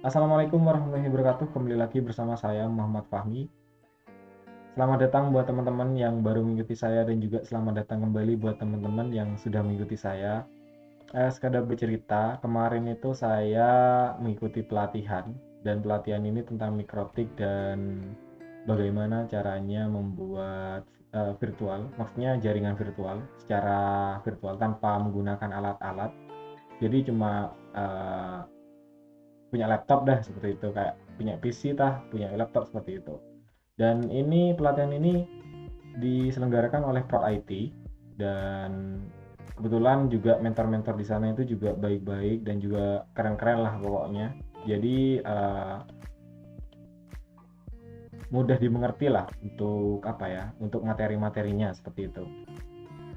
Assalamualaikum warahmatullahi wabarakatuh. Kembali lagi bersama saya Muhammad Fahmi. Selamat datang buat teman-teman yang baru mengikuti saya dan juga selamat datang kembali buat teman-teman yang sudah mengikuti saya. Sekadar bercerita, kemarin itu saya mengikuti pelatihan dan pelatihan ini tentang mikrotik dan bagaimana caranya membuat virtual, maksudnya jaringan virtual secara virtual tanpa menggunakan alat-alat. Jadi cuma punya laptop dah seperti itu, kayak punya PC tah, punya laptop seperti itu. Dan ini pelatihan ini diselenggarakan oleh Pro IT dan kebetulan juga mentor-mentor di sana itu juga baik-baik dan juga keren-keren lah pokoknya. Jadi mudah dimengerti lah untuk apa ya, untuk materi-materinya seperti itu.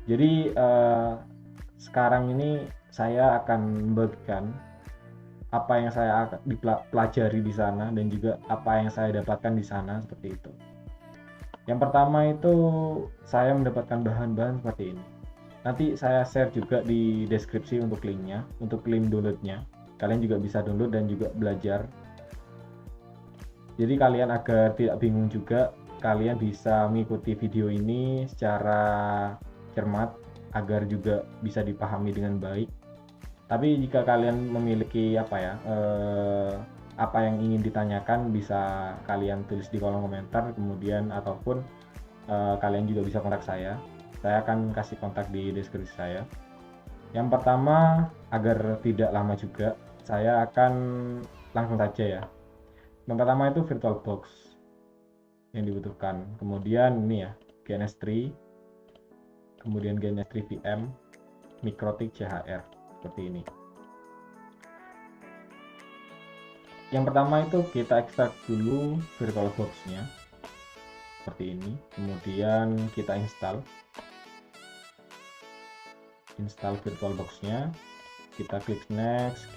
Jadi sekarang ini saya akan membagikan apa yang saya pelajari di sana dan juga apa yang saya dapatkan di sana seperti itu. Yang pertama itu saya mendapatkan bahan-bahan seperti ini. Nanti saya share juga di deskripsi untuk linknya, untuk link downloadnya. Kalian juga bisa download dan juga belajar. Jadi kalian agar tidak bingung juga, kalian bisa mengikuti video ini secara cermat agar juga bisa dipahami dengan baik. Tapi jika kalian memiliki apa yang ingin ditanyakan, bisa kalian tulis di kolom komentar, kemudian ataupun kalian juga bisa kontak saya. Saya akan kasih kontak di deskripsi saya. Yang pertama, agar tidak lama juga, saya akan langsung saja ya. Yang pertama itu VirtualBox yang dibutuhkan. Kemudian ini ya, GNS3, kemudian GNS3 VM, Mikrotik CHR seperti ini. Yang pertama itu kita ekstrak dulu VirtualBox-nya seperti ini, kemudian kita install VirtualBox-nya, kita klik next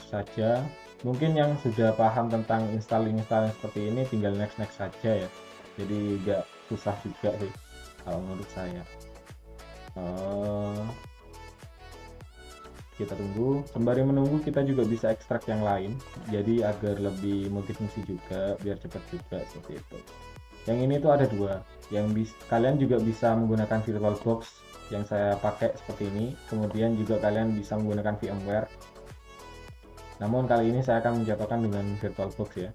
saja. Mungkin yang sudah paham tentang installing seperti ini tinggal next saja ya, jadi nggak susah juga sih kalau menurut saya. Kita tunggu, sembari menunggu kita juga bisa ekstrak yang lain, jadi agar lebih multifungsi juga, biar cepat juga seperti itu. Yang ini tuh ada dua, yang kalian juga bisa menggunakan VirtualBox yang saya pakai seperti ini, kemudian juga kalian bisa menggunakan VMware. Namun kali ini saya akan mencontohkan dengan VirtualBox ya.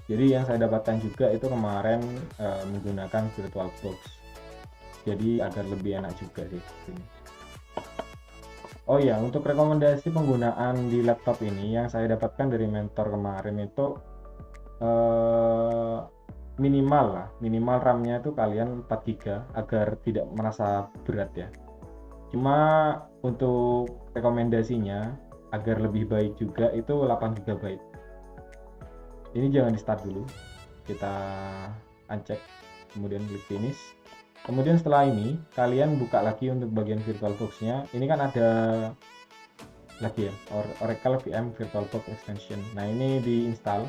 Jadi yang saya dapatkan juga itu kemarin menggunakan VirtualBox, jadi agar lebih enak juga sih ini. Oh ya, untuk rekomendasi penggunaan di laptop ini yang saya dapatkan dari mentor kemarin itu minimal RAM-nya itu kalian 4 GB agar tidak merasa berat ya. Cuma untuk rekomendasinya agar lebih baik juga itu 8 GB. Ini jangan di start dulu, kita uncheck, kemudian klik finish. Kemudian setelah ini kalian buka lagi untuk bagian VirtualBox-nya. Ini kan ada lagi ya, Oracle VM VirtualBox Extension. Nah ini diinstal.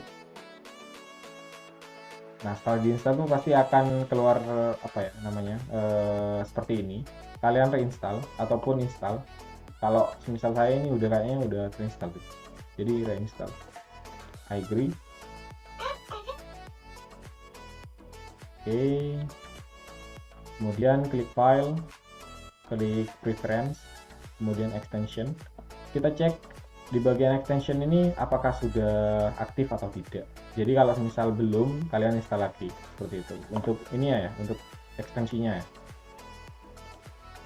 Nah setelah diinstal tuh pasti akan keluar seperti ini. Kalian reinstall ataupun install. Kalau misal saya ini kayaknya udah terinstall tuh. Jadi reinstall. I agree. Oke. Kemudian klik file, klik preference, kemudian extension. Kita cek di bagian extension ini apakah sudah aktif atau tidak. Jadi kalau misal belum, kalian install lagi seperti itu. Untuk ini ya, untuk ekstensinya ya,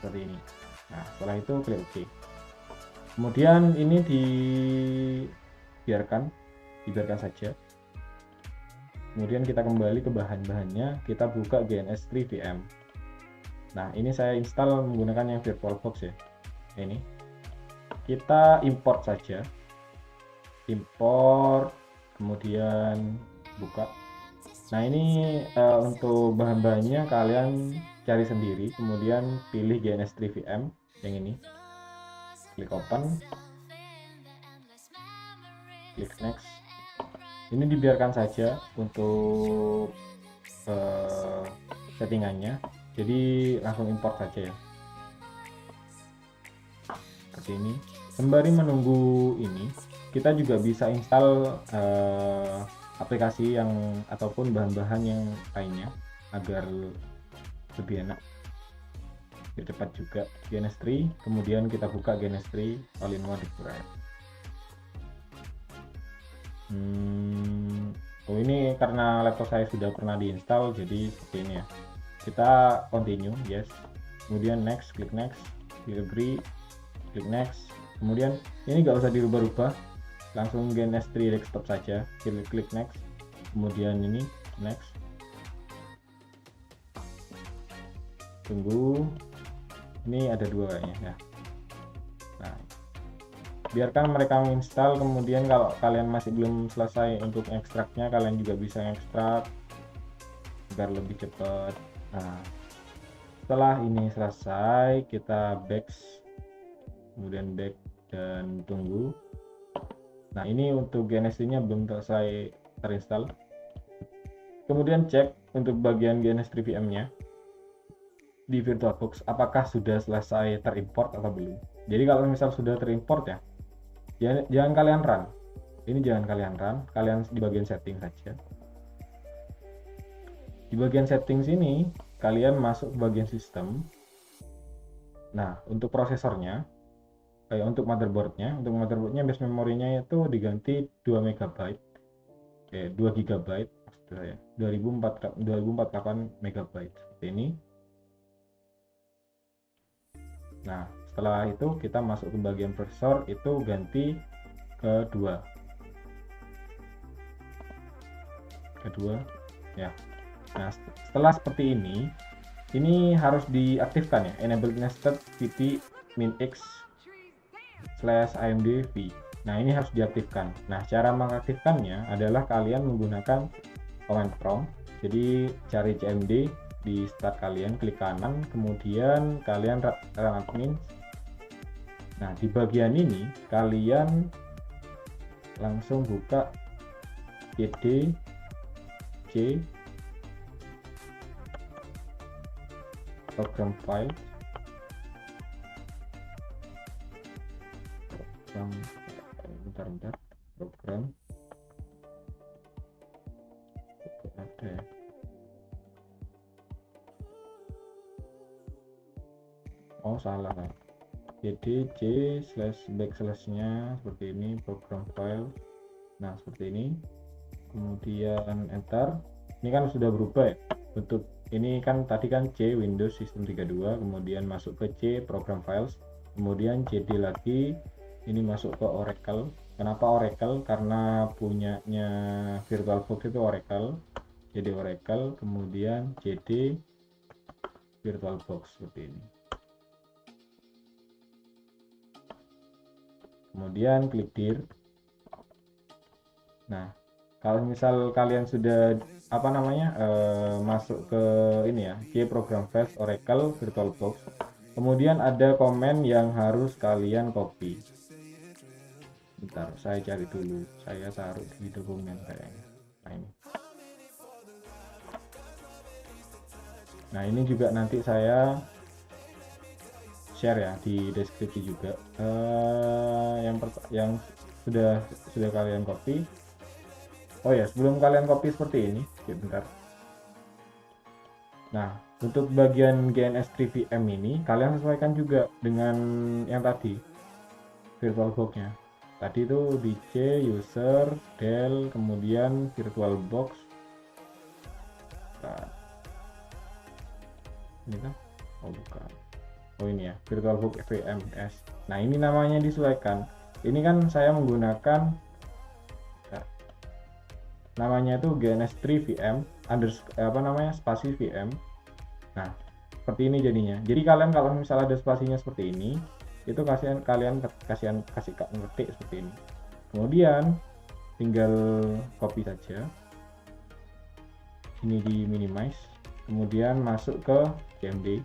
seperti ini. Nah setelah itu klik OK. Kemudian ini dibiarkan saja. Kemudian kita kembali ke bahan-bahannya, kita buka GNS3 VM. Nah ini saya install menggunakan yang VirtualBox ya. Ini kita import saja, import, kemudian buka. Nah ini untuk bahan-bahannya kalian cari sendiri, kemudian pilih GNS3 VM yang ini, klik open, klik next. Ini dibiarkan saja untuk settingannya, jadi langsung import saja ya, seperti ini. Sembari menunggu ini, kita juga bisa install aplikasi yang ataupun bahan-bahan yang lainnya agar lebih enak, lebih cepat juga. GNS3, kemudian kita buka GNS3 all-in-one Express. Oh, ini karena laptop saya sudah pernah diinstal, jadi seperti ini ya. Kita continue, yes. Kemudian next, klik next, klik agree, klik next. Kemudian ini nggak usah dirubah-rubah, langsung GNS3 desktop saja. Klik next. Kemudian ini next. Tunggu. Ini ada dua kayaknya ya. Nah, biarkan mereka menginstal. Kemudian kalau kalian masih belum selesai untuk ekstraknya, kalian juga bisa ekstrak agar lebih cepat. Nah, setelah ini selesai, kita back, kemudian back dan tunggu. Nah, ini untuk GNS nya belum selesai terinstall. Kemudian cek untuk bagian GNS3 VM nya di VirtualBox apakah sudah selesai terimport atau belum. Jadi kalau misal sudah terimport ya, jangan kalian run. Ini jangan kalian run, kalian di bagian setting saja. Di bagian setting sini kalian masuk ke bagian sistem. Nah, untuk prosesornya, kayak untuk motherboardnya base memorinya itu diganti 2 MB, 2 GB maksud saya, 2048 MB seperti ini. Nah, setelah itu kita masuk ke bagian prosesor, itu ganti kedua ya. Nah, setelah seperti ini harus diaktifkan ya, enable nested vt min-x /amd v. Nah, ini harus diaktifkan. Nah, cara mengaktifkannya adalah kalian menggunakan command prompt. Jadi cari cmd di start kalian, klik kanan, kemudian kalian run admin. Nah, di bagian ini kalian langsung buka cd c program file, bentar program ada ya. Oh, salah kan, cd c/backslash-nya seperti ini, program file. Nah, seperti ini, kemudian enter. Ini kan sudah berubah ya bentuk. Ini kan tadi kan C Windows System 32, kemudian masuk ke C program files, kemudian cd lagi, ini masuk ke Oracle. Kenapa Oracle? Karena punyanya VirtualBox itu Oracle, jadi Oracle, kemudian cd VirtualBox seperti ini. Kemudian klik dir. Nah, kalau misal kalian sudah masuk ke ini ya, C program files Oracle VirtualBox, kemudian ada komen yang harus kalian copy. Bentar, saya cari dulu, saya taruh di dokumen kayaknya. Nah, ini juga nanti saya share ya di deskripsi juga. Yang sudah kalian copy. Oh ya, sebelum kalian copy seperti ini, bentar. Nah, untuk bagian GNS3 VM ini kalian sesuaikan juga dengan yang tadi VirtualBox-nya. Tadi itu DC user del, kemudian VirtualBox. Nah, ini kan? Oh, bukan. Oh, ini ya, VirtualBox VMS. Nah, ini namanya disesuaikan. Ini kan saya menggunakan namanya itu GNS3 VM spasi VM. Nah, seperti ini jadinya. Jadi kalian kalau misalnya ada spasinya seperti ini, itu kalian kasih ngetik seperti ini. Kemudian tinggal copy saja. Ini di minimize. Kemudian masuk ke cmd.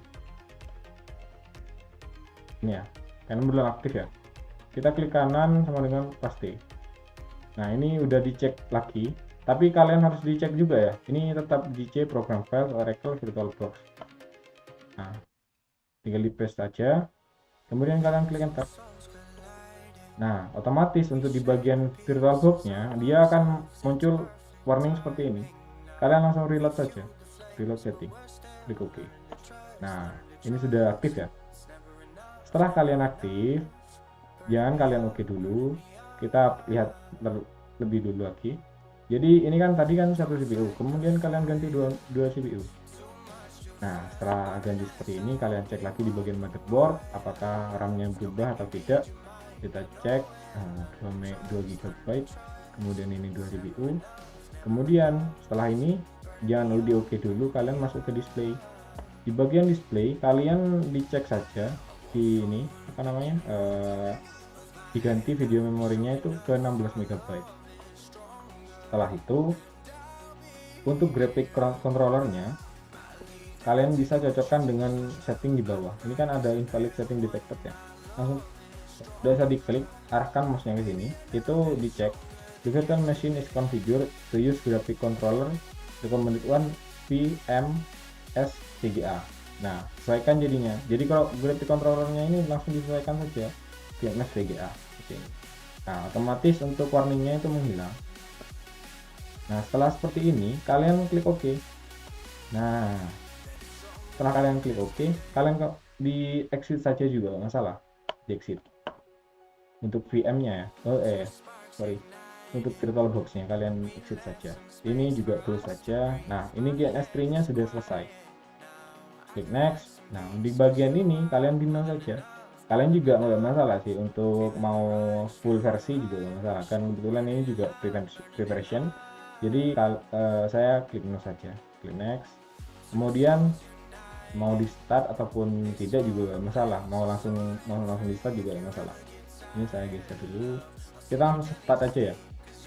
Ini ya, kan belum aktif ya. Kita klik kanan sama dengan paste. Nah, ini udah dicek lagi. Tapi kalian harus dicek juga ya. Ini tetap di C program file Oracle VirtualBox. Nah, tinggal di paste saja. Kemudian kalian klik enter. Nah, otomatis untuk di bagian VirtualBox-nya dia akan muncul warning seperti ini. Kalian langsung reload saja, reload setting, klik OK. Nah, ini sudah aktif ya. Setelah kalian aktif, jangan kalian OK dulu, kita lihat lebih dulu lagi. Jadi ini kan tadi kan satu CPU, kemudian kalian ganti dua CPU. Nah, setelah ganti seperti ini, kalian cek lagi di bagian motherboard apakah RAM-nya berubah atau tidak. Kita cek 2 GB, kemudian ini 2 CPU. Kemudian setelah ini jangan di OK dulu, kalian masuk ke display. Di bagian display kalian dicek saja di ini apa namanya, diganti video memorinya itu ke 16 MB. Setelah itu untuk graphic controllernya kalian bisa cocokkan dengan setting di bawah. Ini kan ada invalid setting detected ya, langsung bisa diklik, arahkan mouse-nya ke sini, itu dicek the virtual machine is configured to use graphic controller recommended one VMS-VGA. Nah, sesuaikan jadinya. Jadi kalau graphic controllernya ini langsung disesuaikan saja VMS-VGA. Nah, otomatis untuk warningnya itu menghilang. Nah, setelah seperti ini kalian klik OK. Nah, setelah kalian klik OK, kalian di exit saja juga nggak masalah, di exit. Untuk VM-nya ya, sorry, untuk VirtualBox-nya kalian exit saja. Ini juga close saja. Nah, ini GNS3-nya sudah selesai. Klik next. Nah, di bagian ini kalian bimbang saja. Kalian juga nggak masalah sih untuk mau full versi juga nggak masalah. Kan kebetulan ini juga preparation. Jadi saya klik no saja, klik next. Kemudian mau di start ataupun tidak juga gak masalah, mau langsung di start juga gak masalah. Ini saya geser dulu, kita langsung start aja ya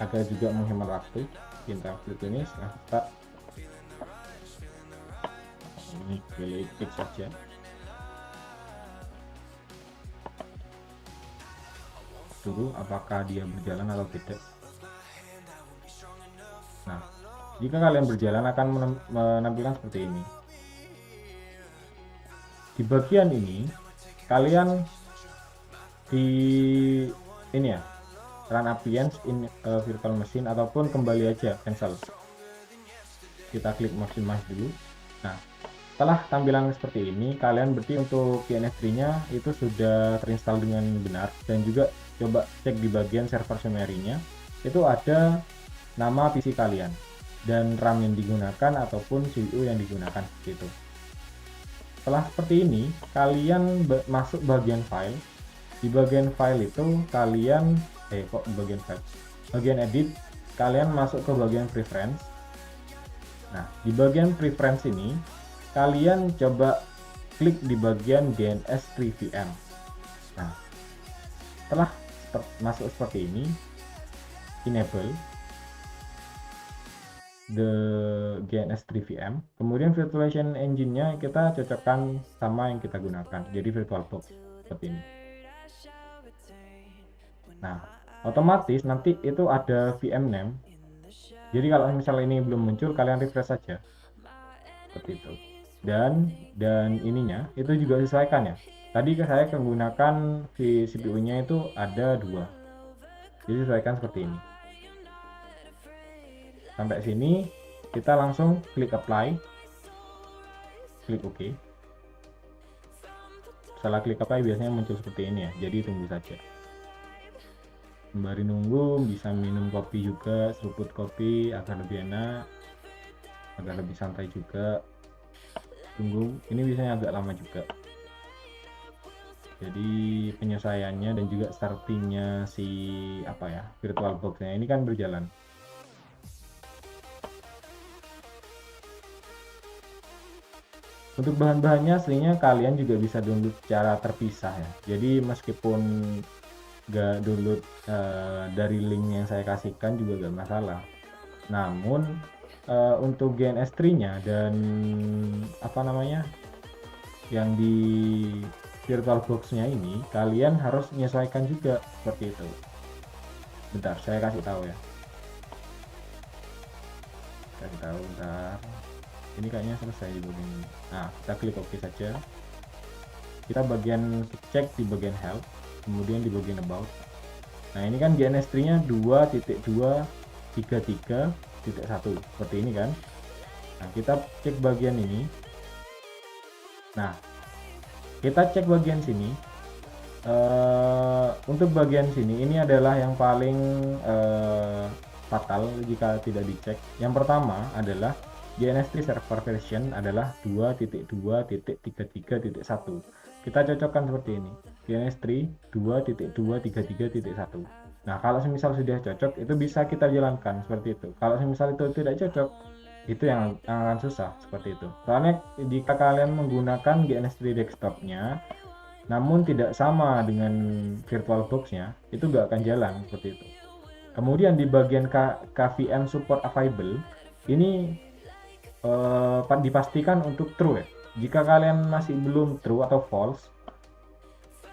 agar juga menghemat waktu. Kita klik ini, start. Ini klik saja. Dulu apakah dia berjalan atau tidak. Nah, jika kalian berjalan akan menampilkan seperti ini. Di bagian ini kalian di ini ya, run appliance in virtual machine ataupun kembali aja cancel. Kita klik maximize dulu. Nah, setelah tampilan seperti ini, kalian berarti untuk GNS3-nya itu sudah terinstall dengan benar, dan juga coba cek di bagian server summary-nya itu ada nama PC kalian dan RAM yang digunakan ataupun CPU yang digunakan gitu. Setelah seperti ini, kalian masuk bagian file. Di bagian file itu kalian bagian edit, kalian masuk ke bagian preference. Nah, di bagian preference ini kalian coba klik di bagian GNS3VM. Nah, setelah masuk seperti ini, enable the GNS3VM, kemudian virtualization engine-nya kita cocokkan sama yang kita gunakan, jadi VirtualBox seperti ini. Nah, otomatis nanti itu ada VM name, jadi kalau misalnya ini belum muncul, kalian refresh saja seperti itu. Dan ininya itu juga disesuaikan ya, tadi saya menggunakan CPU-nya itu ada 2, jadi sesuaikan seperti ini. Sampai sini kita langsung klik apply, klik OK. Setelah klik apply biasanya muncul seperti ini ya, jadi tunggu saja. Sembari nunggu bisa minum kopi juga, seruput kopi agar lebih enak, agar lebih santai juga. Tunggu, ini biasanya agak lama juga, jadi penyelesaiannya dan juga startingnya si VirtualBox-nya ini kan berjalan. Untuk bahan-bahannya aslinya kalian juga bisa download secara terpisah ya, jadi meskipun gak download dari link yang saya kasihkan juga gak masalah. Namun untuk GNS3-nya dan yang di VirtualBox-nya ini kalian harus menyesuaikan juga seperti itu. Bentar, saya kasih tahu ya. Bentar. Ini kayaknya selesai di bagian ini. Nah, kita klik OK saja. Kita cek di bagian help, kemudian di bagian about. Nah, ini kan GNS3-nya 2.233.1 seperti ini kan. Nah, kita cek bagian ini. Nah, kita cek bagian sini. Untuk bagian sini ini adalah yang paling fatal jika tidak dicek. Yang pertama adalah GNS3 server version adalah 2.2.33.1. Kita cocokkan seperti ini. GNS3 2.233.1. Nah, kalau semisal sudah cocok, itu bisa kita jalankan seperti itu. Kalau semisal itu tidak cocok, itu yang akan susah seperti itu. Soalnya jika kalian menggunakan GNS3 desktopnya, namun tidak sama dengan VirtualBox-nya, itu nggak akan jalan seperti itu. Kemudian di bagian KVM support available, ini dipastikan untuk true ya. Jika kalian masih belum true atau false,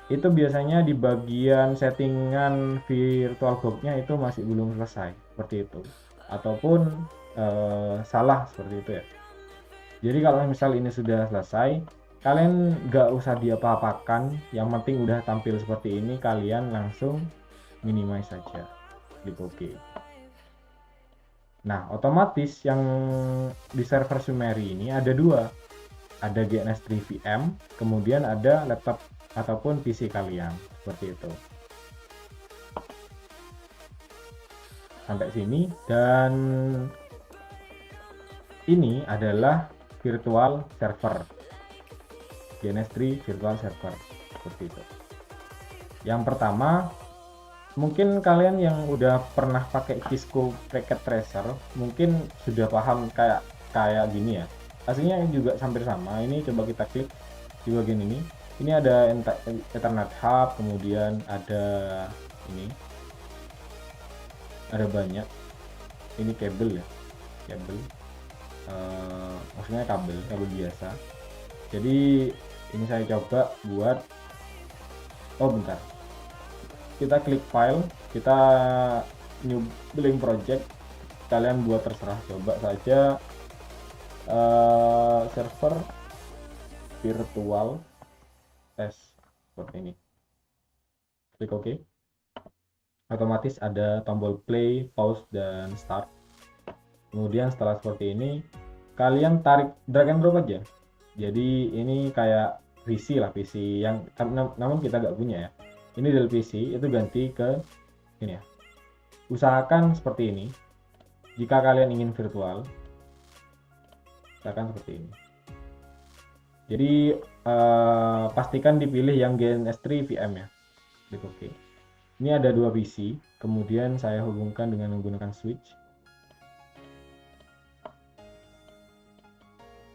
itu biasanya di bagian settingan VirtualBox-nya itu masih belum selesai seperti itu, ataupun salah seperti itu ya. Jadi kalau misal ini sudah selesai, kalian nggak usah diapa-apakan, yang penting udah tampil seperti ini, kalian langsung minimize saja, klik OK. Nah, otomatis yang di server Sumery ini ada dua, ada GNS3 VM, kemudian ada laptop ataupun PC kalian, seperti itu. Sampai sini, dan ini adalah virtual server, GNS3 virtual server, seperti itu. Yang pertama, mungkin kalian yang udah pernah pakai Cisco Packet Tracer mungkin sudah paham kayak gini ya. Aslinya juga hampir sama. Ini coba kita klik di bagian ini. Ini ada Ethernet hub, kemudian ada ini, ada banyak. Ini kabel ya, kabel. Maksudnya kabel biasa. Jadi ini saya coba buat, bentar, kita klik file, kita new building project, kalian buat terserah, coba saja server virtual test seperti ini, klik OK. Otomatis ada tombol play, pause, dan start. Kemudian setelah seperti ini, kalian tarik drag and drop aja. Jadi ini kayak PC lah, PC yang namun kita nggak punya ya. Ini dari PC, itu ganti ke ini ya. Usahakan seperti ini. Jika kalian ingin virtual, usahakan seperti ini. Jadi pastikan dipilih yang GNS3 VM ya. Klik OK. Ini ada dua PC, kemudian saya hubungkan dengan menggunakan switch.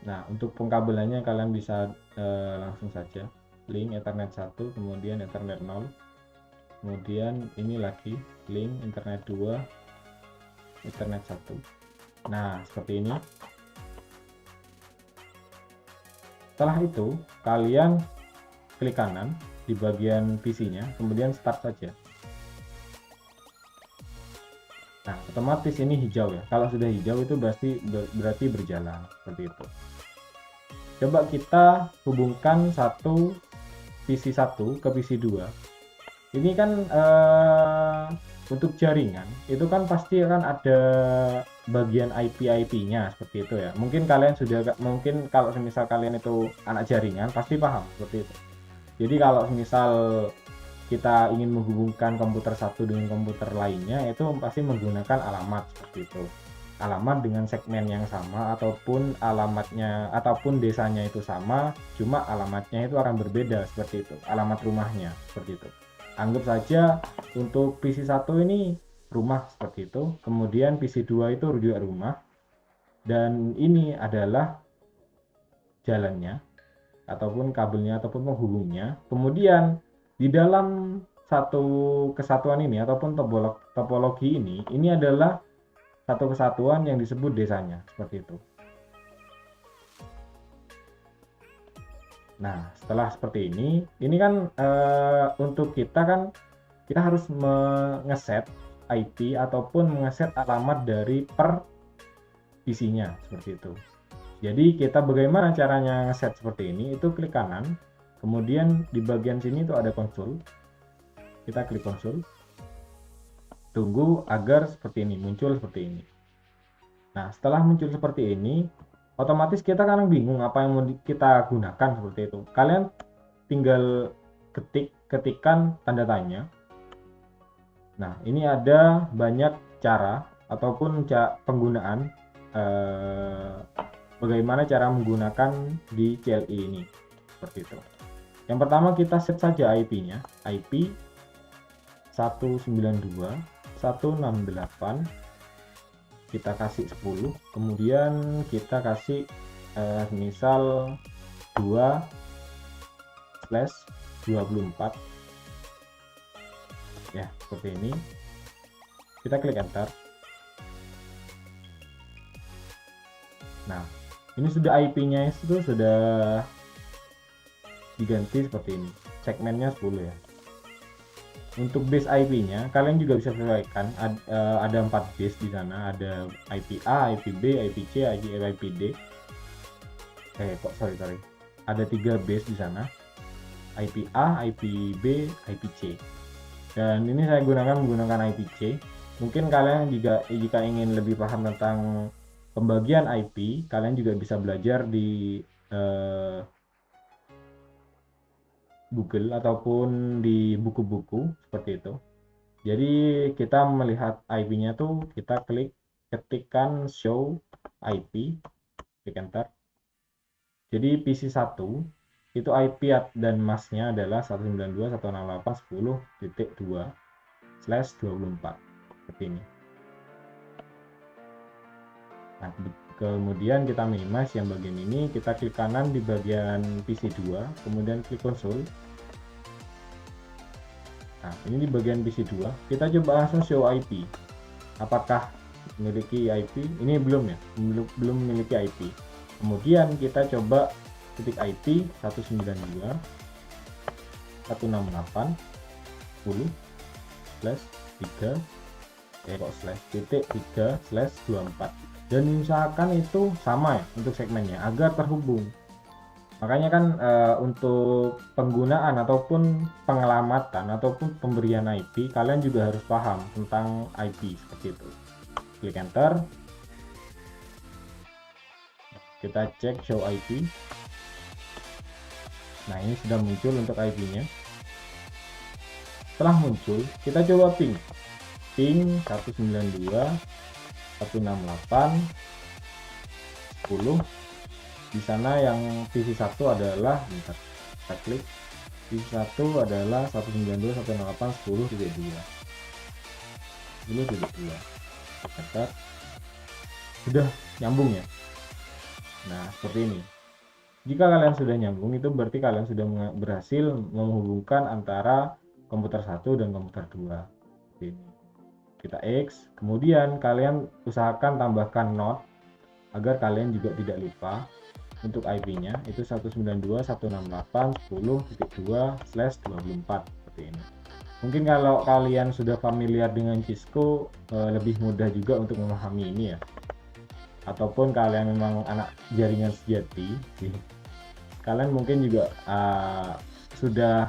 Nah, untuk pengkabelannya kalian bisa langsung saja link Ethernet 1, kemudian Ethernet 0, kemudian ini lagi link Ethernet 2, Ethernet 1. Nah, seperti ini. Setelah itu, kalian klik kanan di bagian PC-nya, kemudian start saja. Nah, otomatis ini hijau ya. Kalau sudah hijau itu berarti berjalan, seperti itu. Coba kita hubungkan satu PC 1 ke PC 2. Ini kan untuk jaringan itu kan pasti akan ada bagian IP-nya seperti itu ya. Mungkin kalau misal kalian itu anak jaringan pasti paham seperti itu. Jadi kalau misal kita ingin menghubungkan komputer satu dengan komputer lainnya, itu pasti menggunakan alamat seperti itu. Alamat dengan segmen yang sama, ataupun alamatnya ataupun desanya itu sama, cuma alamatnya itu akan berbeda seperti itu, alamat rumahnya seperti itu. Anggap saja untuk PC 1 ini rumah seperti itu, kemudian PC 2 itu juga rumah, dan ini adalah jalannya ataupun kabelnya ataupun penghubungnya. Kemudian di dalam satu kesatuan ini ataupun topologi ini adalah satu kesatuan yang disebut desanya seperti itu. Nah, setelah seperti ini kan untuk kita harus mengeset IP ataupun mengeset alamat dari per PC-nya seperti itu. Jadi kita bagaimana caranya ngeset seperti ini? Itu klik kanan, kemudian di bagian sini itu ada konsol. Kita klik konsol. tunggu agar seperti ini, muncul seperti ini. Nah, setelah muncul seperti ini, otomatis kita kan bingung apa yang mau kita gunakan seperti itu. Kalian tinggal ketikkan tanda tanya. Nah, ini ada banyak cara ataupun penggunaan bagaimana cara menggunakan di CLI ini seperti itu. Yang pertama kita set saja IP-nya, IP 192.168, kita kasih 10, kemudian kita kasih misal 2/24 ya, seperti ini. Kita klik enter. Nah, ini sudah IP-nya itu sudah diganti seperti ini, segmennya 10 ya. Untuk base IP-nya kalian juga bisa sesuaikan, ada 4 base di sana, ada IP A, IP B, IP C, IP D. Sorry. Ada 3 base di sana, IP A, IP B, IP C. Dan ini saya menggunakan IP C. Mungkin kalian juga jika ingin lebih paham tentang pembagian IP, kalian juga bisa belajar di Google ataupun di buku-buku seperti itu. Jadi kita melihat IP-nya tuh kita ketikkan show IP, klik enter. Jadi PC1 itu IP dan masknya adalah 192.168.10.2/24 seperti ini. Nah, kemudian kita minimize yang bagian ini, kita klik kanan di bagian PC2, kemudian klik konsol. Nah, ini di bagian PC2, kita coba langsung show IP. Apakah memiliki IP? Ini belum ya, belum memiliki IP. Kemudian kita coba ketik IP 192.168.10/3/3/24 dan misalkan itu sama ya untuk segmennya agar terhubung. Makanya kan untuk penggunaan ataupun pengelamatan ataupun pemberian IP, kalian juga harus paham tentang IP seperti itu. Klik enter. Kita cek show IP. Nah, ini sudah muncul untuk IP-nya. Setelah muncul, kita coba ping 192.168.10. Di sana yang PC1 adalah, bentar, kita klik, PC1 adalah 192.168.10.2. Bentar, sudah nyambung ya. Nah, seperti ini. Jika kalian sudah nyambung, itu berarti kalian sudah berhasil menghubungkan antara komputer 1 dan komputer 2. Ini. Kita X, kemudian kalian usahakan tambahkan not agar kalian juga tidak lupa. Untuk IP-nya itu 192.168.10.2/24 seperti ini. Mungkin kalau kalian sudah familiar dengan Cisco, lebih mudah juga untuk memahami ini ya. Ataupun kalian memang anak jaringan sejati, kalian mungkin juga sudah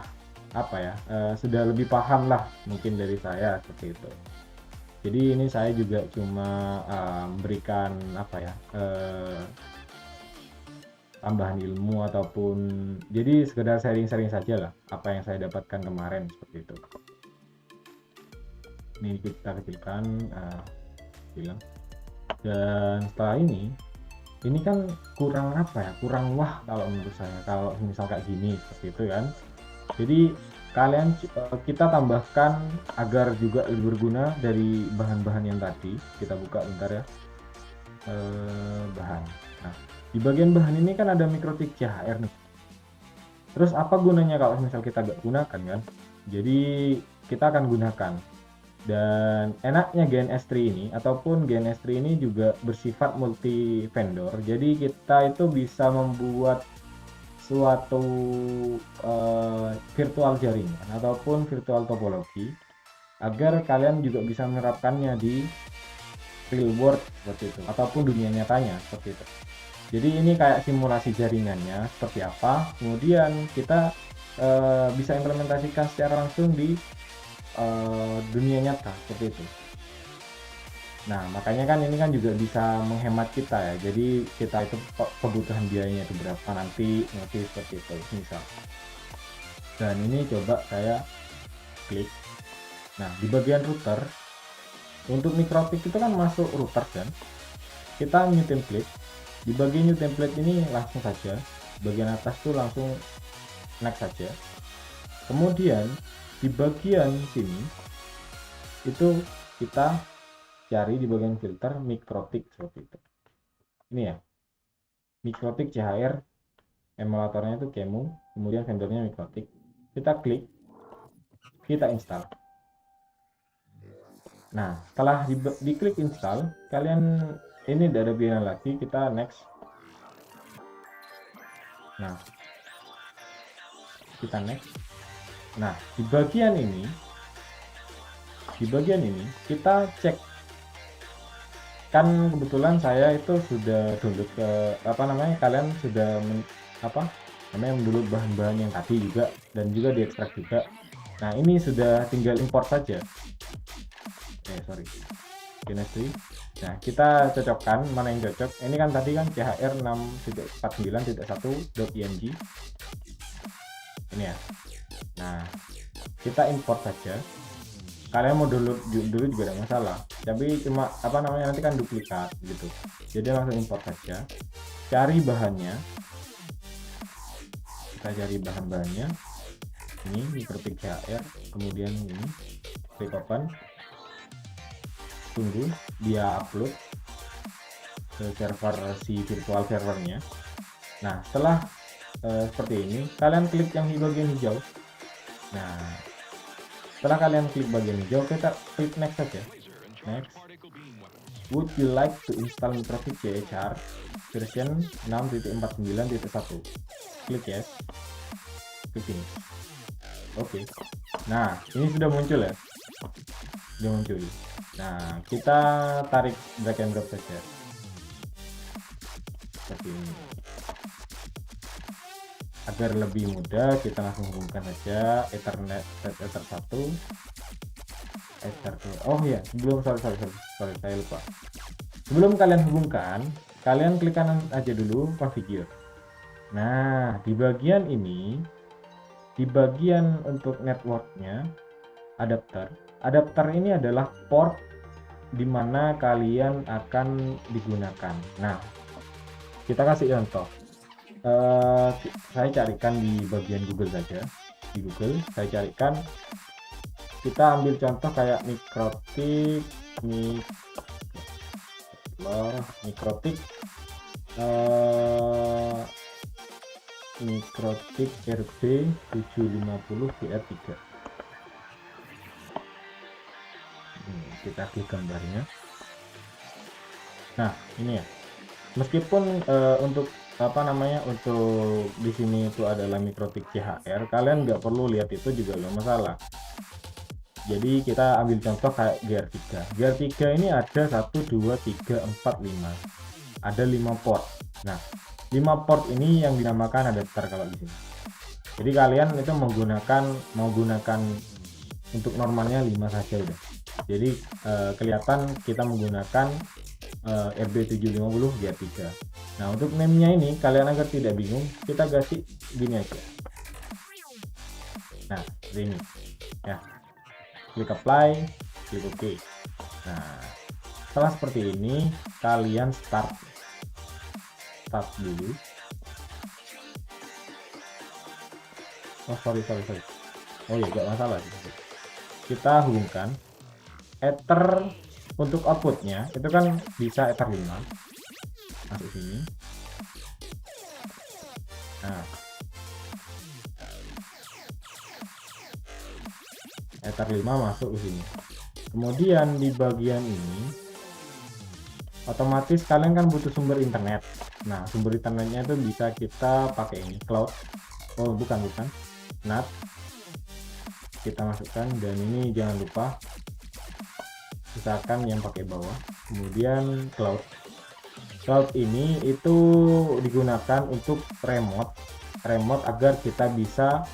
sudah lebih paham lah mungkin dari saya seperti itu. Jadi ini saya juga cuma memberikan tambahan ilmu ataupun jadi sekedar sharing-sharing saja lah apa yang saya dapatkan kemarin seperti itu. Ini kita kecilkan bilang. Dan setelah ini kan kurang kurang wah kalau menurut saya kalau misal kayak gini seperti itu kan. Jadi kita tambahkan agar juga lebih berguna dari bahan-bahan yang tadi. Kita buka bentar ya, bahan. Nah, di bagian bahan ini kan ada mikrotik CHR nih. Terus apa gunanya kalau misal kita nggak gunakan kan? Jadi kita akan gunakan. Dan enaknya GNS3 ini ataupun GNS3 ini juga bersifat multi vendor. Jadi kita itu bisa membuat suatu virtual jaringan ataupun virtual topologi agar kalian juga bisa menerapkannya di real world seperti itu ataupun dunia nyatanya seperti itu. Jadi ini kayak simulasi jaringannya seperti apa, kemudian kita bisa implementasikan secara langsung di dunia nyata seperti itu. Nah, makanya kan ini kan juga bisa menghemat kita ya. Jadi kita itu kebutuhan biayanya itu berapa nanti seperti itu misal. Dan ini coba saya klik. Nah, di bagian router untuk mikrotik itu kan masuk router kan. Kita new template. Di bagian new template ini langsung saja. Bagian atas tuh langsung next saja. Kemudian di bagian sini itu kita cari di bagian filter mikrotik seperti itu. Ini ya, mikrotik CHR, emulatornya itu Qemu, kemudian vendornya mikrotik. Kita klik, kita install. Nah, setelah diklik install, kalian ini tidak ada pilihan lagi, kita next. Nah, kita next. Nah, di bagian ini kita cek. Kan kebetulan saya itu sudah download ke kalian sudah mendownload bahan-bahan yang tadi juga dan juga diekstrak juga. Nah, ini sudah tinggal import saja. Chemistry. Nah, kita cocokkan mana yang cocok. Ini kan tadi kan CHR 6.49.1.img. Ini ya. Nah, kita import saja. Kalian mau download dulu juga tidak masalah, tapi cuma nanti kan duplikat gitu, jadi langsung import saja. Cari bahannya, kita cari bahan-bahannya, ini mikrotik CHR, kemudian ini klik open, tunggu dia upload ke server si virtual servernya. Nah, setelah seperti ini, kalian klik yang di bagian hijau. Nah, setelah kalian klik bagian hijau, kita klik next saja. Next. Would you like to install mikrotik CHR version 6.49.1? Klik yes. Klik ini. Oke. Nah, ini sudah muncul ya. Sudah muncul. Nah, kita tarik drag and drop saja. Seperti ini. Agar lebih mudah, kita langsung hubungkan saja Ethernet Ether 1, Ether 2. Oh ya, sebelum sorry saya lupa. Sebelum kalian hubungkan, kalian klik kanan aja dulu configure. Nah, di bagian ini, di bagian untuk networknya, adapter ini adalah port di mana kalian akan digunakan. Nah, kita kasih contoh. Saya carikan di bagian Google saja. Di Google saya carikan, kita ambil contoh kayak mikrotik RB 750 VR3. Kita klik gambarnya. Nah, ini ya. Meskipun untuk untuk di sini itu adalah mikrotik CHR, kalian nggak perlu lihat itu juga nggak masalah. Jadi kita ambil contoh kayak GR3 ini ada 1 2 3 4 5, ada 5 port. Nah, 5 port ini yang dinamakan adapter kalau di sini. Jadi kalian itu menggunakan untuk normalnya 5 saja udah. Jadi kelihatan kita menggunakan RB750 GR3. Nah, untuk name-nya ini kalian agar tidak bingung, kita kasih gini aja. Nah, ini ya. Klik apply, klik OK. Nah, setelah seperti ini, kalian start dulu. Oh, sorry. Oh ya, gak masalah. Kita hubungkan Ether untuk outputnya itu kan bisa Ether 5 masuk sini. Nah, Ether 5 masuk ke sini. Kemudian di bagian ini otomatis kalian kan butuh sumber internet. Nah, sumber internetnya itu bisa kita pakai ini, cloud. Oh, bukan NAT. Kita masukkan, dan ini jangan lupa misalkan yang pakai bawah. Kemudian cloud ini itu digunakan untuk remote agar kita bisa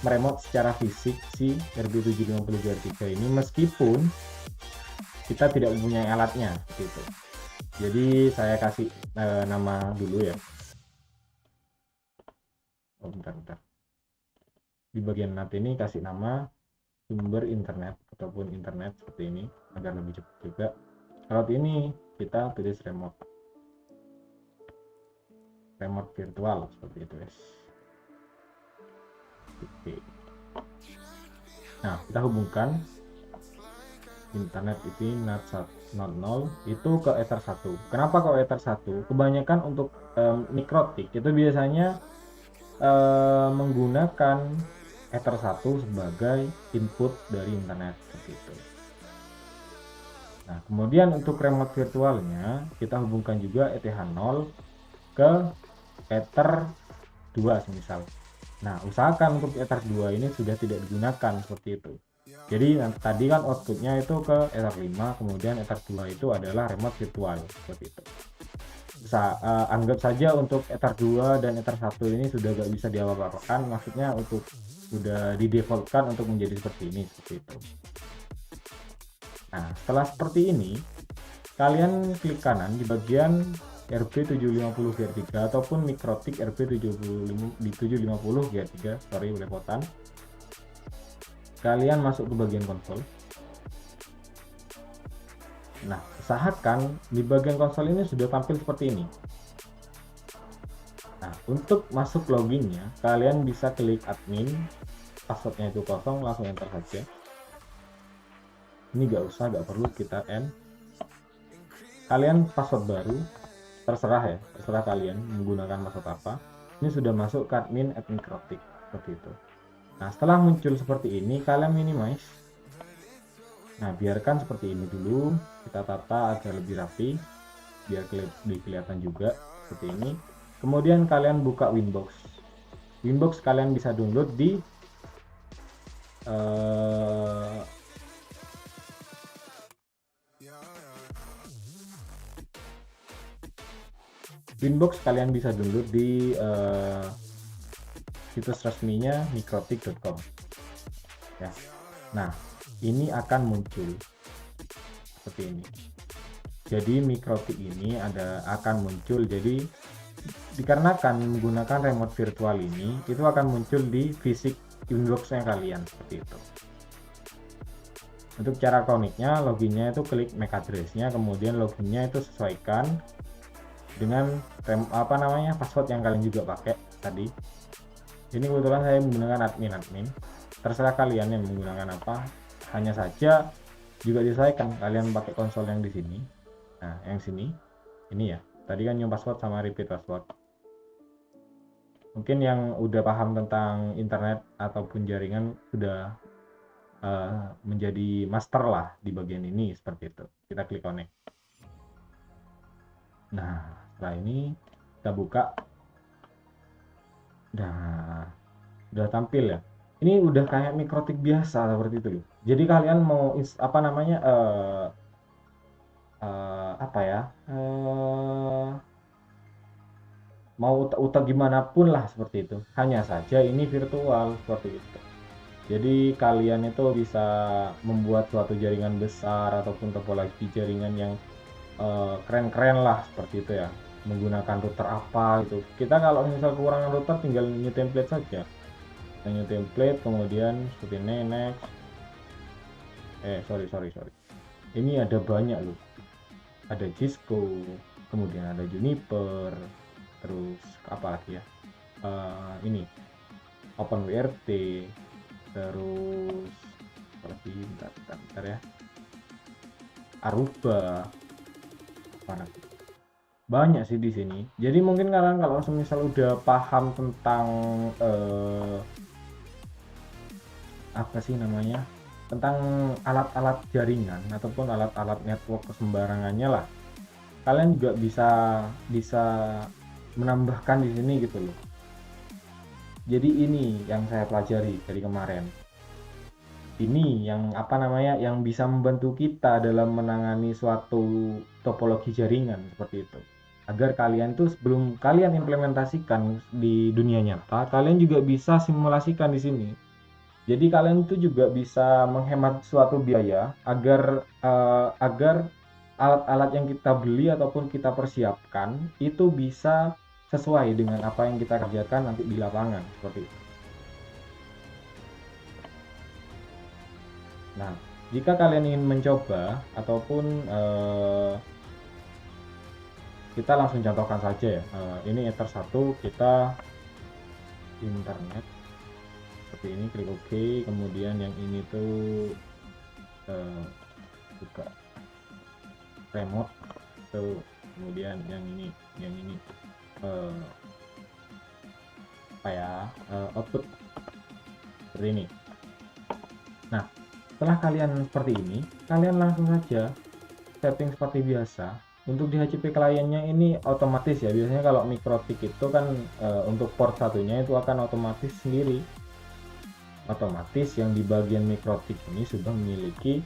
meremote secara fisik si RB750GR3 ini, meskipun kita tidak mempunyai alatnya gitu. Jadi saya kasih nama dulu ya. Oh, bentar. Di bagian NAT ini kasih nama sumber internet ataupun internet seperti ini agar lebih cepat juga. Kalau ini kita tulis remote virtual seperti itu guys. Oke. Nah, kita hubungkan internet itu NAT 0 itu ke Ether 1. Kenapa kok Ether 1? Kebanyakan untuk mikrotik itu biasanya menggunakan Ether 1 sebagai input dari internet seperti itu. Nah, kemudian untuk remote virtualnya kita hubungkan juga ETH0 ke Ether 2 semisal. Nah, usahakan untuk Ether 2 ini sudah tidak digunakan seperti itu. Jadi tadi kan outputnya itu ke Ether 5, kemudian Ether 2 itu adalah remote virtual seperti itu. Anggap saja untuk Ether 2 dan Ether 1 ini sudah gak bisa diapa-apakan, maksudnya untuk sudah di defaultkan untuk menjadi seperti ini, seperti itu. Nah, setelah seperti ini kalian klik kanan di bagian RB750GR3 ataupun mikrotik RB750GR3, sorry belepotan. Kalian masuk ke bagian konsol. Nah, usahakan di bagian konsol ini sudah tampil seperti ini. Nah, untuk masuk loginnya kalian bisa klik admin, passwordnya itu kosong, langsung enter saja. Ini gak perlu kita end. Kalian password baru terserah kalian menggunakan password apa. Ini sudah masuk ke admin mikrotik seperti itu. Nah, setelah muncul seperti ini kalian minimize. Nah, biarkan seperti ini dulu, kita tata agar lebih rapi biar kelihatan juga seperti ini. Kemudian kalian buka Winbox. Winbox kalian bisa download di Winbox kalian bisa download di situs resminya mikrotik.com ya. Nah, ini akan muncul seperti ini. Jadi mikrotik ini akan muncul, jadi dikarenakan menggunakan remote virtual ini itu akan muncul di fisik Winbox-nya kalian seperti itu. Untuk cara koniknya, loginnya itu klik MAC address-nya, kemudian loginnya itu sesuaikan dengan password yang kalian juga pakai tadi. Ini kebetulan saya menggunakan admin. Terserah kalian yang menggunakan apa. Hanya saja juga disesuaikan kalian pakai konsol yang di sini. Nah, yang sini ini ya. Tadi kan new password sama repeat password. Mungkin yang udah paham tentang internet ataupun jaringan sudah menjadi master lah di bagian ini seperti itu. Kita klik connect. Nah, setelah ini kita buka. Nah, udah tampil ya. Ini udah kayak mikrotik biasa seperti itu loh. Jadi kalian mau mau utak gimana pun lah seperti itu. Hanya saja ini virtual seperti itu. Jadi kalian itu bisa membuat suatu jaringan besar ataupun topologi jaringan yang keren-keren lah seperti itu ya. Menggunakan router apa gitu. Kita kalau misal kekurangan router tinggal new template saja. New template, kemudian seperti ini next. Sorry. Ini ada banyak loh. Ada Cisco, kemudian ada Juniper, terus apa lagi ya? Ini OpenWRT, terus apa lagi? Bentar ya. Aruba, mana? Banyak sih di sini. Jadi mungkin kalian kalau semisal udah paham tentang tentang alat-alat jaringan ataupun alat-alat network kesembarangannya lah, kalian juga bisa menambahkan di sini gitu loh. Jadi ini yang saya pelajari dari kemarin. Ini yang yang bisa membantu kita dalam menangani suatu topologi jaringan seperti itu. Agar kalian tuh sebelum kalian implementasikan di dunia nyata, kalian juga bisa simulasikan di sini. Jadi kalian itu juga bisa menghemat suatu biaya agar alat-alat yang kita beli ataupun kita persiapkan itu bisa sesuai dengan apa yang kita kerjakan nanti di lapangan seperti itu. Nah, jika kalian ingin mencoba ataupun kita langsung contohkan saja ya. Ini Ether 1 kita internet seperti ini, klik OK, kemudian yang ini tuh buka remote tuh, kemudian yang ini apa ya, output seperti ini. Nah, setelah kalian seperti ini, kalian langsung saja setting seperti biasa. Untuk di HCP kliennya ini otomatis ya, biasanya kalau Mikrotik itu kan untuk port satunya itu akan otomatis sendiri, otomatis yang di bagian Mikrotik ini sudah memiliki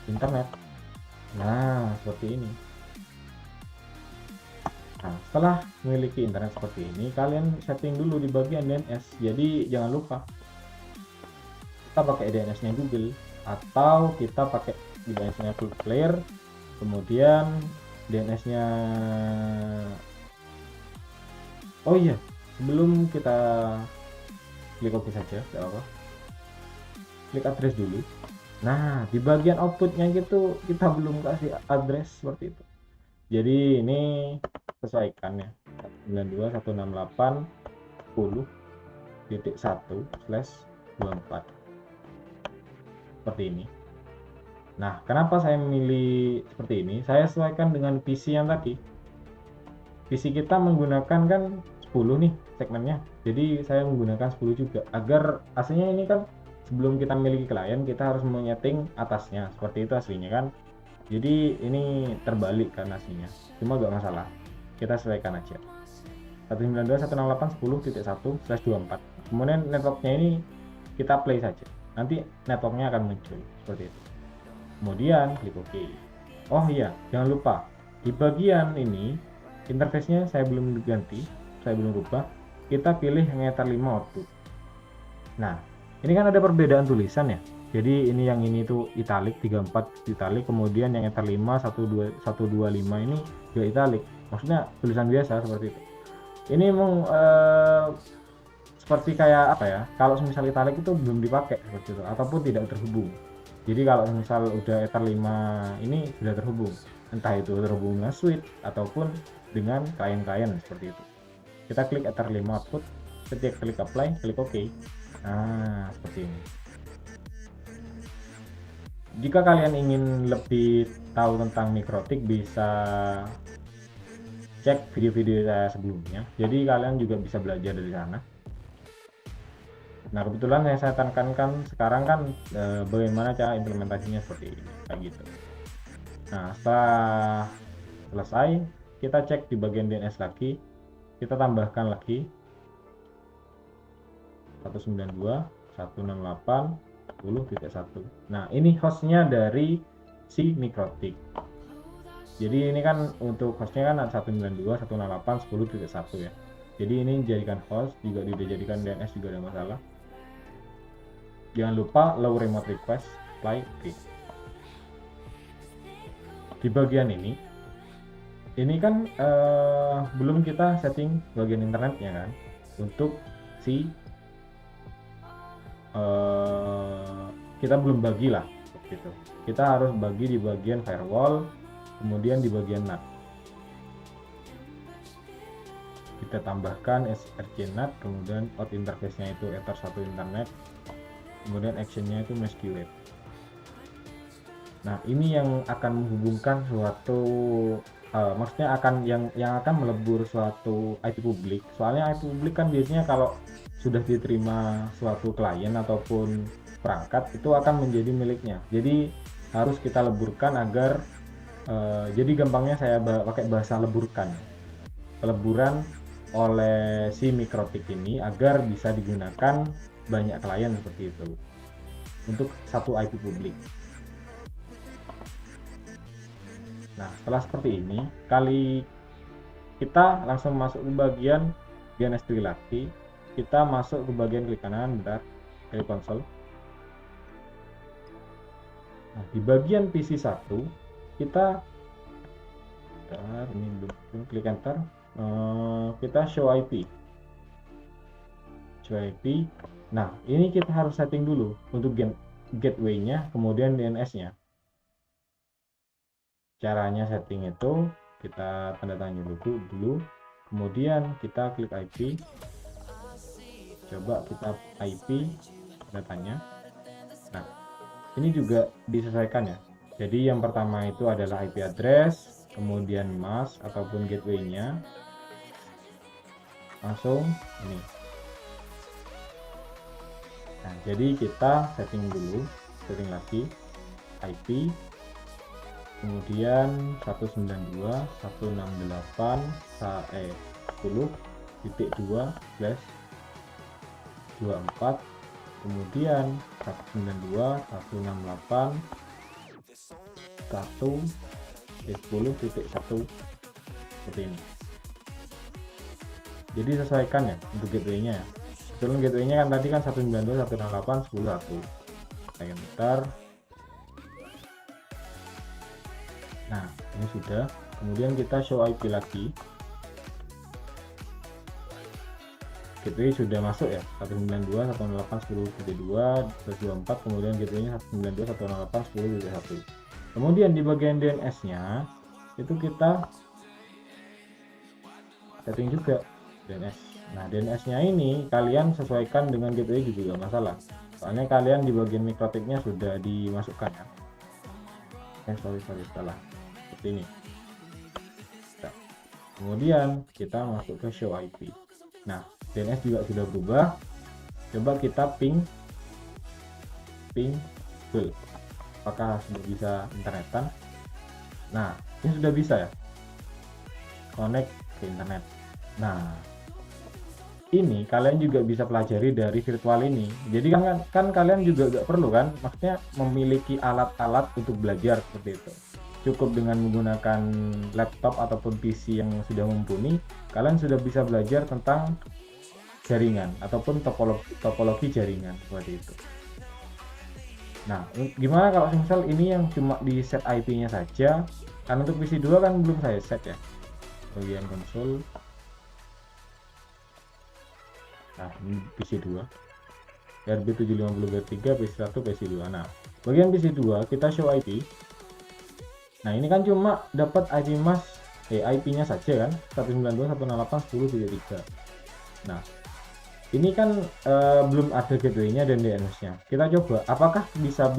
internet. Nah, seperti ini. Nah, setelah memiliki internet seperti ini, kalian setting dulu di bagian DNS. Jadi jangan lupa kita pakai DNS-nya Google atau kita pakai DNS-nya Cloudflare, kemudian DNS-nya, oh iya, sebelum kita klik OK saja, tidak apa, klik address dulu. Nah, di bagian outputnya gitu kita belum kasih address seperti itu. Jadi ini sesuaikan ya, 192.168.10.1/24 seperti ini. Nah, kenapa saya memilih seperti ini? Saya sesuaikan dengan PC yang tadi. PC kita menggunakan kan 10 nih segmennya, jadi saya menggunakan 10 juga agar aslinya ini kan sebelum kita miliki klien kita harus menyeting atasnya seperti itu aslinya kan. Jadi ini terbalik kan aslinya, cuma gak masalah, kita sesuaikan aja 192.168.10.1/24. kemudian networknya ini kita play saja, nanti networknya akan muncul seperti itu. Kemudian klik OK. Oh iya, jangan lupa di bagian ini interface-nya saya belum ganti, saya belum rubah, kita pilih yang Ether 5 output. Nah, ini kan ada perbedaan tulisan ya. Jadi ini yang ini tuh italic 34 italic, kemudian yang Ether 5 125 ini juga italic. Maksudnya tulisan biasa seperti itu. Ini memang seperti kayak apa ya? Kalau misal italic itu belum dipakai seperti itu ataupun tidak terhubung. Jadi kalau misal udah Ether 5 ini sudah terhubung, entah itu terhubung dengan switch ataupun dengan klien-klien seperti itu. Kita klik Ether 5 output, ketika klik apply, klik OK. Nah, seperti ini. Jika kalian ingin lebih tahu tentang Mikrotik, bisa cek video-video saya sebelumnya. Jadi kalian juga bisa belajar dari sana. Nah, kebetulan yang saya tekankan sekarang kan bagaimana cara implementasinya seperti ini, kayak gitu. Nah, setelah selesai, kita cek di bagian DNS lagi, kita tambahkan lagi 192.168.10.1. Nah, ini hostnya dari si Mikrotik. Jadi ini kan untuk hostnya kan 192.168.10.1 ya. Jadi ini dijadikan host, juga dijadikan DNS juga ada masalah. Jangan lupa allow remote request, apply, OK. Di bagian ini kan belum kita setting bagian internetnya kan, untuk si kita belum bagi lah gitu. Kita harus bagi di bagian firewall, kemudian di bagian NAT kita tambahkan SRC NAT, kemudian out interface nya itu Ether 1 internet, kemudian actionnya itu MesQLite. Nah, ini yang akan menghubungkan suatu maksudnya akan yang akan melebur suatu IP publik. Soalnya IP publik kan biasanya kalau sudah diterima suatu klien ataupun perangkat itu akan menjadi miliknya. Jadi harus kita leburkan agar jadi gampangnya saya pakai bahasa leburkan. Peleburan oleh si Mikrotik ini agar bisa digunakan banyak klien seperti itu untuk satu IP publik. Nah, setelah seperti ini, kita langsung masuk ke bagian DNS lagi. Kita masuk ke bagian klik kanan, bentar. klik konsol. Nah, di bagian PC 1 kita ini belum klik enter. Kita show IP. Nah, ini kita harus setting dulu untuk gateway-nya, kemudian DNS-nya. Caranya setting itu kita tanda tangan dulu, kemudian kita klik IP. Coba kita IP datanya. Nah, ini juga disesuaikan ya. Jadi yang pertama itu adalah IP address, kemudian mask ataupun gateway-nya. Langsung ini. Nah, jadi kita setting lagi IP, kemudian 192.10.2/24, kemudian 192.168.1.10.1 seperti ini. Jadi sesuaikan ya untuk gateway-nya ya. Kebetulan gateway-nya kan tadi kan 192.168.10.1. Enter. Nah, ini sudah. Kemudian kita show IP lagi. Gateway sudah masuk ya, 192.168.10.2/24, kemudian gateway-nya 192.168.10.1. Kemudian di bagian DNS-nya itu kita setting juga DNS. Nah, DNS-nya ini kalian sesuaikan dengan gateway juga gak masalah. Soalnya kalian di bagian mikrotiknya sudah dimasukkan ya. Salah. Seperti ini. Nah, kemudian kita masuk ke show IP. Nah, DNS juga sudah berubah. Coba kita ping Google. Apakah sudah bisa internetan? Nah, ini sudah bisa ya. Connect ke internet. Nah, ini kalian juga bisa pelajari dari virtual ini. Jadi kan kalian juga gak perlu kan, maksudnya memiliki alat-alat untuk belajar seperti itu. Cukup dengan menggunakan laptop ataupun PC yang sudah mumpuni, kalian sudah bisa belajar tentang jaringan ataupun topologi jaringan seperti itu. Nah, gimana kalau misal ini yang cuma di set IP-nya saja? Kan untuk PC 2 kan belum saya set ya. Bagian konsol. Nah, ini PC 2 RB750-3, PC1, PC2. Nah, bagian PC2 kita show IP. Nah, ini kan cuma dapat IP-nya saja kan, 192.168.10.3. Nah, ini kan belum ada gateway-nya dan DNS-nya. Kita coba apakah bisa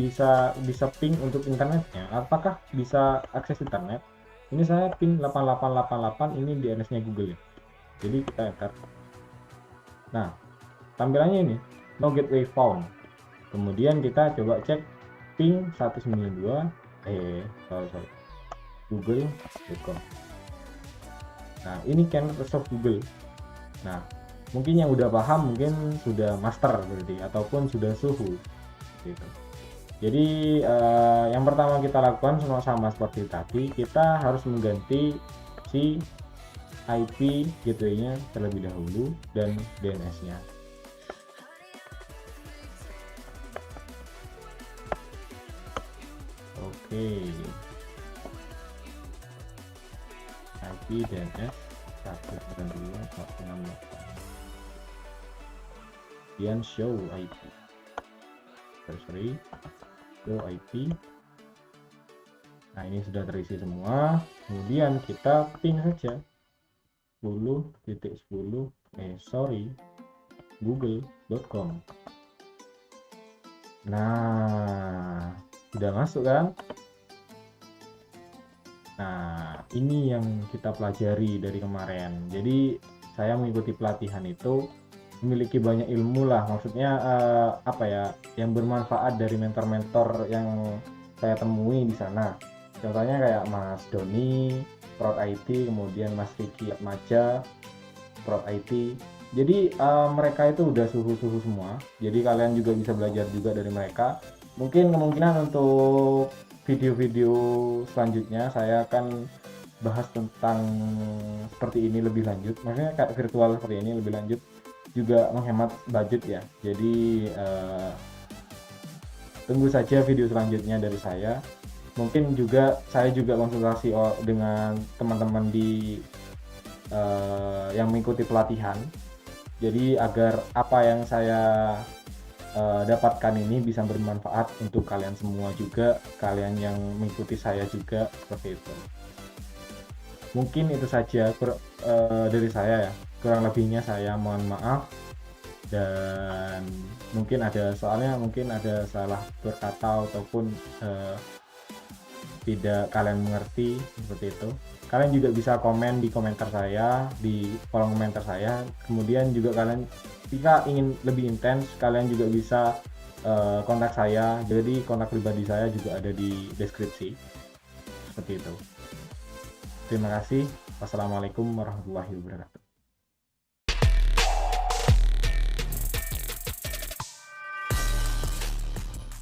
ping untuk internetnya, apakah bisa akses internet. Ini saya ping 8888, ini DNS-nya Google ya. Jadi kita enter. Nah, tampilannya ini no gateway found. Kemudian kita coba cek ping 192 google.com. Nah, ini cannot resolve Google. Nah, mungkin yang udah paham mungkin sudah master berarti ataupun sudah suhu gitu. Jadi yang pertama kita lakukan sama seperti tadi, kita harus mengganti si IP gateway-nya terlebih dahulu dan DNS-nya. Oke. IP DNS 192.168. Kemudian show IP. Show IP. Nah, ini sudah terisi semua. Kemudian kita ping saja 10.10 google.com. Nah, sudah masuk kan? Nah, ini yang kita pelajari dari kemarin. Jadi saya mengikuti pelatihan itu memiliki banyak ilmu lah, maksudnya yang bermanfaat dari mentor-mentor yang saya temui di sana. Contohnya kayak Mas Doni Prod IT, kemudian Mas Riki Atmaja Prod IT. Jadi mereka itu udah suhu-suhu semua. Jadi kalian juga bisa belajar juga dari mereka. Mungkin kemungkinan untuk video-video selanjutnya saya akan bahas tentang seperti ini lebih lanjut. Maksudnya kayak virtual seperti ini lebih lanjut. juga menghemat budget ya. Jadi tunggu saja video selanjutnya dari saya. Mungkin juga saya juga konsultasi dengan teman-teman di yang mengikuti pelatihan. Jadi agar apa yang saya dapatkan ini bisa bermanfaat untuk kalian semua juga, kalian yang mengikuti saya juga, seperti itu. Mungkin itu saja dari saya ya. Kurang lebihnya saya mohon maaf, dan mungkin ada salah berkata ataupun tidak kalian mengerti, seperti itu. Kalian juga bisa komen di komentar saya, di kolom komentar saya. Kemudian juga kalian jika ingin lebih intens, kalian juga bisa kontak saya. Jadi kontak pribadi saya juga ada di deskripsi, seperti itu. Terima kasih. Wassalamualaikum warahmatullahi wabarakatuh.